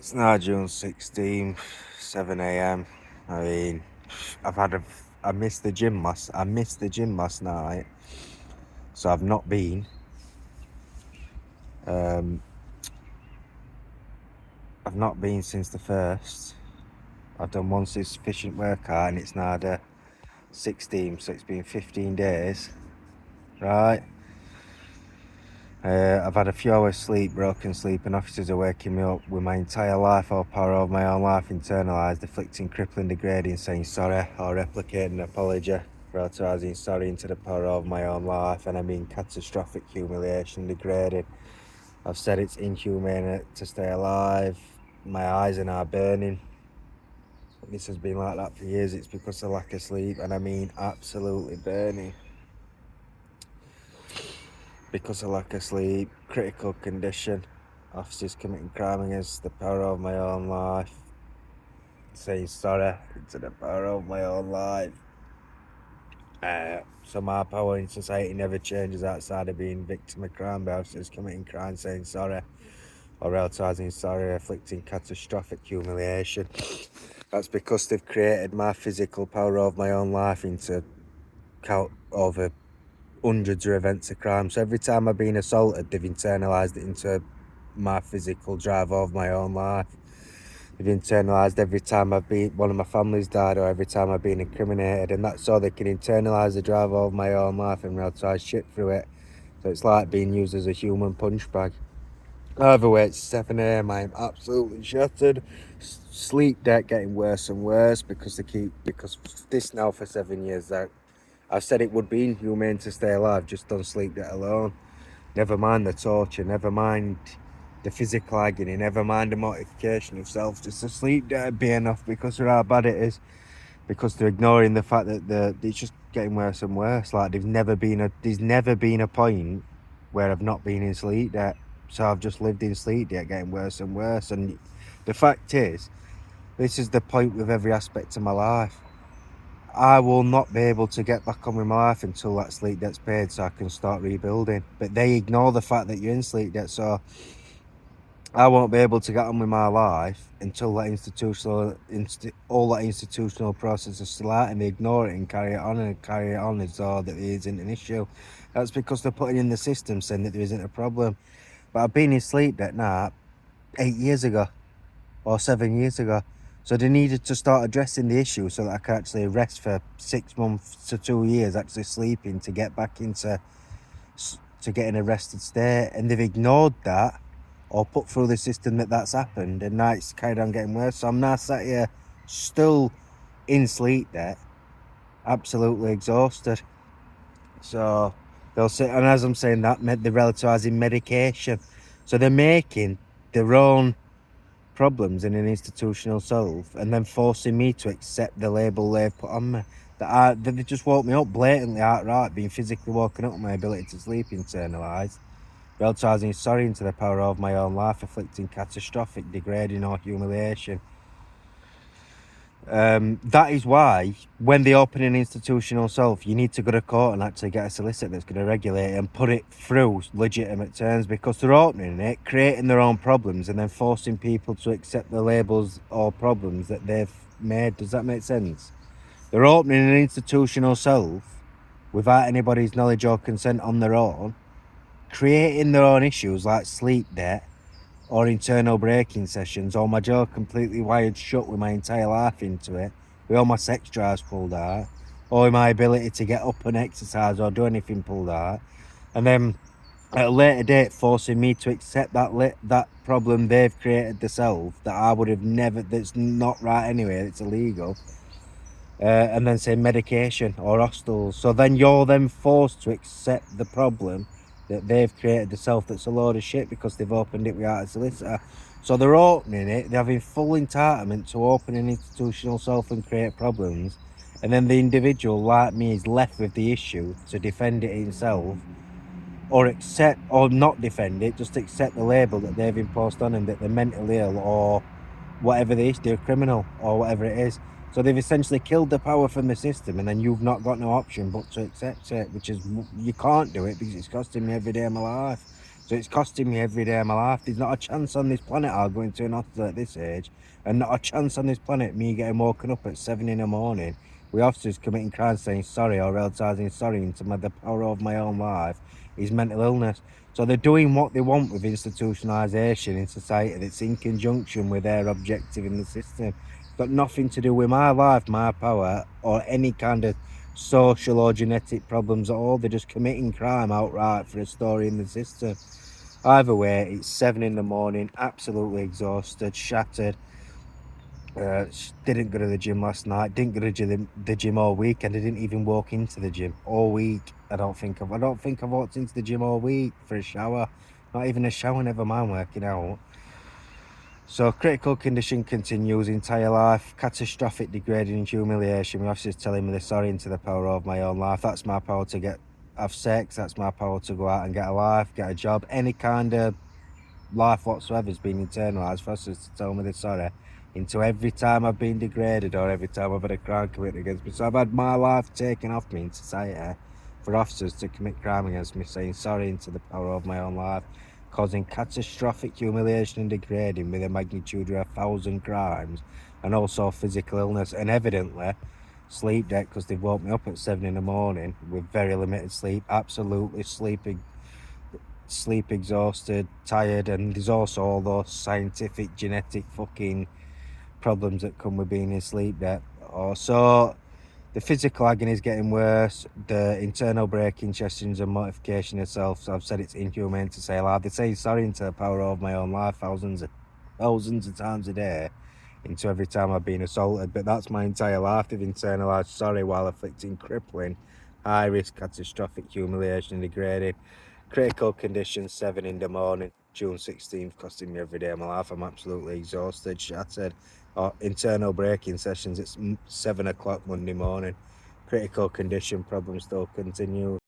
It's now June 16th, 7 a.m. I mean, I missed the gym last night, so I've not been. Um, I've not been since the first. I've done one sufficient workout, and it's now the 16th, so it's been 15 days, right? I've had a few hours sleep, broken sleep, and officers are waking me up with my entire life or power of my own life internalised, deflecting, crippling, degrading, saying sorry or replicating an apology, relativizing sorry into the power of my own life, and I mean catastrophic humiliation, degrading. I've said it's inhumane to stay alive. My eyes are now burning. This has been like that for years. It's because of lack of sleep, and I mean absolutely burning. Because of lack of sleep, critical condition, officers committing crime against the power of my own life, saying sorry to the power of my own life. So my power in society never changes outside of being victim of crime by officers committing crime, saying sorry or relativizing sorry, inflicting catastrophic humiliation. That's because they've created my physical power of my own life into count over hundreds of events of crime. So every time I've been assaulted, they've internalised it into my physical drive of my own life. They've internalised every time one of my family's died, or every time I've been incriminated, and that's so they can internalise the drive of my own life and realise shit through it. So it's like being used as a human punch bag. Either way, it's 7 a.m. I'm absolutely shattered. Sleep debt getting worse and worse because this now for 7 years out. I said it would be inhumane to stay alive just on sleep debt alone. Never mind the torture, never mind the physical agony, never mind the mortification of self. Just the sleep debt would be enough because of how bad it is. Because they're ignoring the fact that it's just getting worse and worse. Like there's never been a point where I've not been in sleep debt. So I've just lived in sleep debt, getting worse and worse. And the fact is, this is the point with every aspect of my life. I will not be able to get back on with my life until that sleep debt's paid so I can start rebuilding. But they ignore the fact that you're in sleep debt, so I won't be able to get on with my life until that all that institutional process is still out, and they ignore it and carry it on as though that there isn't an issue. That's because they're putting in the system saying that there isn't a problem. But I've been in sleep debt now 8 years ago or 7 years ago. So they needed to start addressing the issue so that I could actually rest for 6 months to 2 years, actually sleeping to get back into getting a rested state. And they've ignored that or put through the system that's happened. And now it's carried on getting worse. So I'm now sat here still in sleep debt, absolutely exhausted. So they'll say, and as I'm saying that, they're relativising medication. So they're making their own problems in an institutional self and then forcing me to accept the label they've put on me. That they just woke me up blatantly outright, being physically woken up with my ability to sleep internalised, relativising sorry into the power of my own life, afflicting catastrophic, degrading or humiliation. That is why when they open an institutional self, you need to go to court and actually get a solicitor that's going to regulate it and put it through legitimate terms, because they're opening it, creating their own problems and then forcing people to accept the labels or problems that they've made. Does that make sense? They're opening an institutional self without anybody's knowledge or consent on their own, creating their own issues like sleep debt or internal braking sessions, or my jaw completely wired shut with my entire life into it, with all my sex drives pulled out, or my ability to get up and exercise or do anything pulled out, and then at a later date forcing me to accept that problem they've created themselves, that I would have never, that's not right anyway, it's illegal, and then say medication or hostels. So then you're then forced to accept the problem that they've created themselves, that's a load of shit, because they've opened it without a solicitor. So they're opening it, they're having full entitlement to open an institutional self and create problems, and then the individual like me is left with the issue to defend it himself, or accept or not defend it, just accept the label that they've imposed on him, that they're mentally ill or whatever they is, they're a criminal or whatever it is. So they've essentially killed the power from the system, and then you've not got no option but to accept it, which is, you can't do it because it's costing me every day of my life. So it's costing me every day of my life. There's not a chance on this planet I'll go into an hospital at this age, and not a chance on this planet me getting woken up at 7 in the morning with officers committing crimes saying sorry or realising sorry into the power of my own life is mental illness. So they're doing what they want with institutionalisation in society that's in conjunction with their objective in the system. It's got nothing to do with my life, my power, or any kind of social or genetic problems at all. They're just committing crime outright for a story in the system. Either way, it's 7 in the morning, absolutely exhausted, shattered. Didn't go to the gym last night. Didn't go to the gym all weekend. I didn't even walk into the gym all week. I don't think I've walked into the gym all week for a shower. Not even a shower, never mind working out. So critical condition continues entire life, catastrophic degrading and humiliation. My officers telling me they're sorry into the power of my own life. That's my power to have sex. That's my power to go out and get a life, get a job, any kind of life whatsoever has been internalised for us to tell me they're sorry into every time I've been degraded or every time I've had a crime committed against me. So I've had my life taken off me in society for officers to commit crime against me, saying sorry into the power of my own life, causing catastrophic humiliation and degrading with a magnitude of 1,000 crimes, and also physical illness, and evidently sleep debt because they've woke me up at 7 in the morning with very limited sleep, absolutely sleep exhausted, tired, and there's also all those scientific genetic fucking problems that come with being in sleep debt. So the physical agony is getting worse, the internal breaking, chestings and mortification of self. So I've said it's inhumane to say aloud. They say sorry into the power of my own life thousands of times a day into every time I've been assaulted, but that's my entire life. They've internalised sorry while afflicting crippling, high risk, catastrophic humiliation and degrading. Critical condition, 7 in the morning, June 16th, costing me every day of my life. I'm absolutely exhausted, shattered. Internal braking sessions, it's 7 o'clock Monday morning. Critical condition, problem still continues.